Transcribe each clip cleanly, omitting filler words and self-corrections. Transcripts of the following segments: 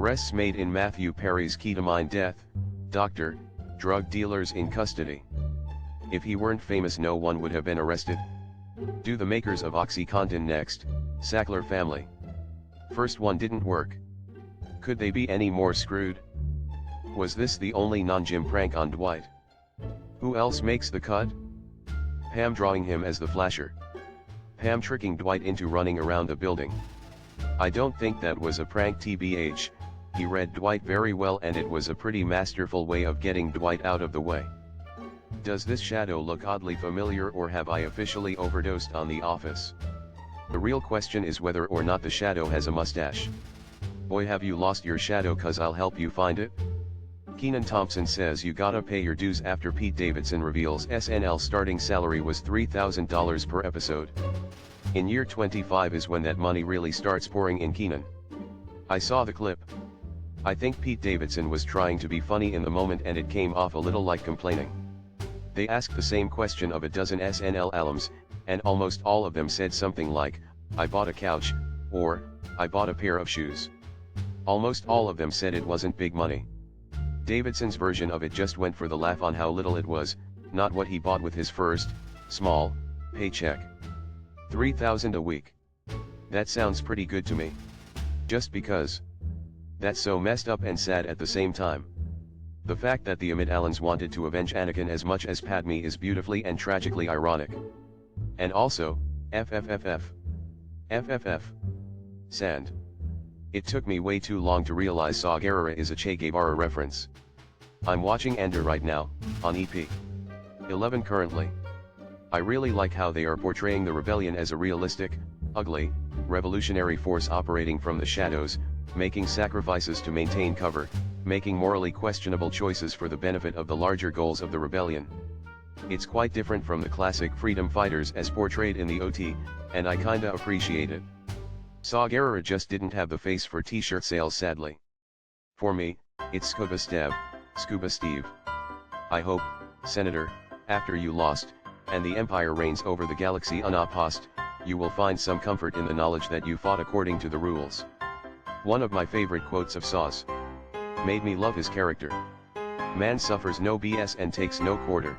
Arrests made in Matthew Perry's ketamine death, doctor, drug dealers in custody. If he weren't famous, no one would have been arrested. Do the makers of OxyContin next, Sackler family. First one didn't work. Could they be any more screwed? Was this the only non-Jim prank on Dwight? Who else makes the cut? Pam drawing him as the flasher. Pam tricking Dwight into running around the building. I don't think that was a prank tbh, he read Dwight very well and it was a pretty masterful way of getting Dwight out of the way. Does this shadow look oddly familiar, or have I officially overdosed on The Office? The real question is whether or not the shadow has a mustache. Boy, have you lost your shadow, 'cause I'll help you find it. Kenan Thompson says you gotta pay your dues after Pete Davidson reveals SNL starting salary was $3,000 per episode. In year 25 is when that money really starts pouring in. Kenan. I saw the clip. I think Pete Davidson was trying to be funny in the moment and it came off a little like complaining. They asked the same question of a dozen SNL alums, and almost all of them said something like, I bought a couch, or, I bought a pair of shoes. Almost all of them said it wasn't big money. Davidson's version of it just went for the laugh on how little it was, not what he bought with his first, small, paycheck. $3,000 a week. That sounds pretty good to me. Just because. That's so messed up and sad at the same time. The fact that the Amidalans wanted to avenge Anakin as much as Padme is beautifully and tragically ironic. And also, FFFF. FFF. Sand. It took me way too long to realize Saw Gerrera is a Che Guevara reference. I'm watching Ender right now, on EP 11 currently. I really like how they are portraying the rebellion as a realistic, ugly, revolutionary force operating from the shadows, making sacrifices to maintain cover, making morally questionable choices for the benefit of the larger goals of the rebellion. It's quite different from the classic freedom fighters as portrayed in the OT, and I kinda appreciate it. Saw Gerrera just didn't have the face for t-shirt sales, sadly. For me, it's Scuba Steve. I hope, Senator, after you lost, and the Empire reigns over the galaxy unopposed, you will find some comfort in the knowledge that you fought according to the rules. One of my favorite quotes of Saw's. Made me love his character. Man suffers no BS and takes no quarter.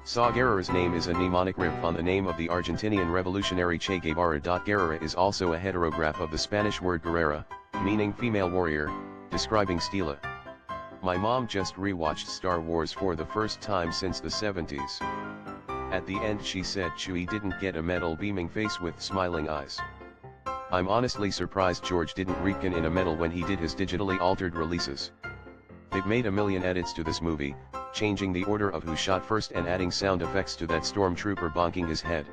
Saw Gerrera's name is a mnemonic riff on the name of the Argentinian revolutionary Che Guevara. Guerrera is also a heterograph of the Spanish word guerrera, meaning female warrior, describing Stila. My mom just rewatched Star Wars for the first time since the 70s. At the end she said Chewie didn't get a medal, beaming face with smiling eyes. I'm honestly surprised George didn't reckon in a medal when he did his digitally altered releases. They've made a million edits to this movie, changing the order of who shot first and adding sound effects to that stormtrooper bonking his head.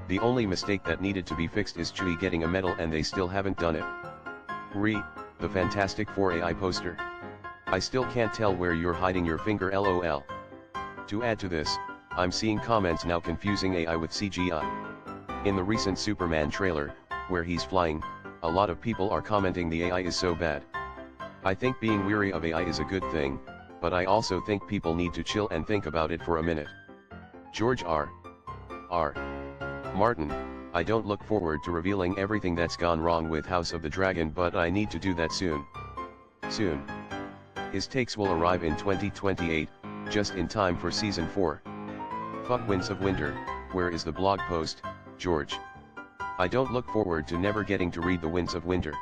The only mistake that needed to be fixed is Chewie getting a medal, and they still haven't done it. The Fantastic Four AI poster. I still can't tell where you're hiding your finger, lol. To add to this, I'm seeing comments now confusing AI with CGI. In the recent Superman trailer, where he's flying, a lot of people are commenting the AI is so bad. I think being weary of AI is a good thing, but I also think people need to chill and think about it for a minute. George R. Martin, I don't look forward to revealing everything that's gone wrong with House of the Dragon, but I need to do that soon. His takes will arrive in 2028, just in time for season 4. Fuck Winds of Winter, where is the blog post, George? I don't look forward to never getting to read the Winds of Winter.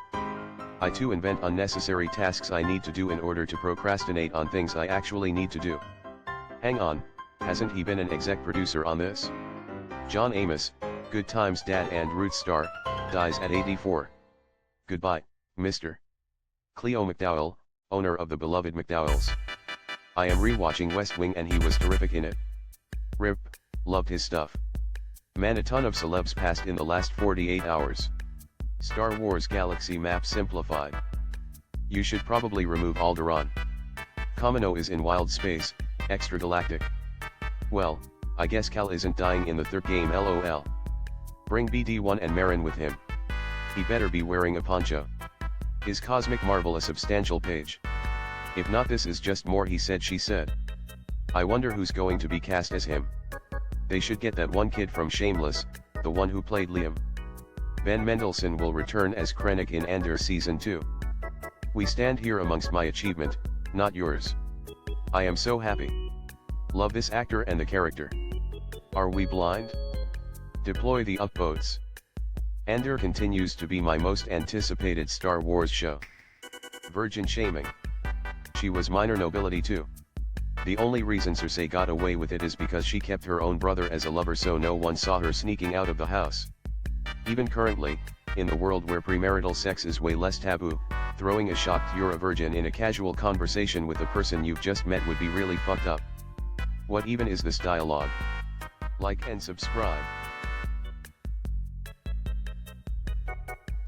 I too invent unnecessary tasks I need to do in order to procrastinate on things I actually need to do. Hang on, hasn't he been an exec producer on this? John Amos, Good Times dad and Ruth Starr, dies at 84. Goodbye, Mr. Cleo McDowell, owner of the beloved McDowells. I am rewatching West Wing and he was terrific in it. RIP, loved his stuff. Man, a ton of celebs passed in the last 48 hours. Star Wars Galaxy Map simplified. You should probably remove Alderaan. Kamino is in wild space, extragalactic. Well, I guess Cal isn't dying in the third game, lol. Bring BD1 and Marin with him. He better be wearing a poncho. Is Cosmic Marvel a substantial page? If not, this is just more he said she said. I wonder who's going to be cast as him. They should get that one kid from Shameless, the one who played Liam. Ben Mendelsohn will return as Krennic in Ender Season 2. We stand here amongst my achievement, not yours. I am so happy. Love this actor and the character. Are we blind? Deploy the upvotes. Andor continues to be my most anticipated Star Wars show. Virgin shaming. She was minor nobility too. The only reason Cersei got away with it is because she kept her own brother as a lover, so no one saw her sneaking out of the house. Even currently, in the world where premarital sex is way less taboo, throwing a shocked "you're a virgin" in a casual conversation with the person you've just met would be really fucked up. What even is this dialogue? Like and subscribe.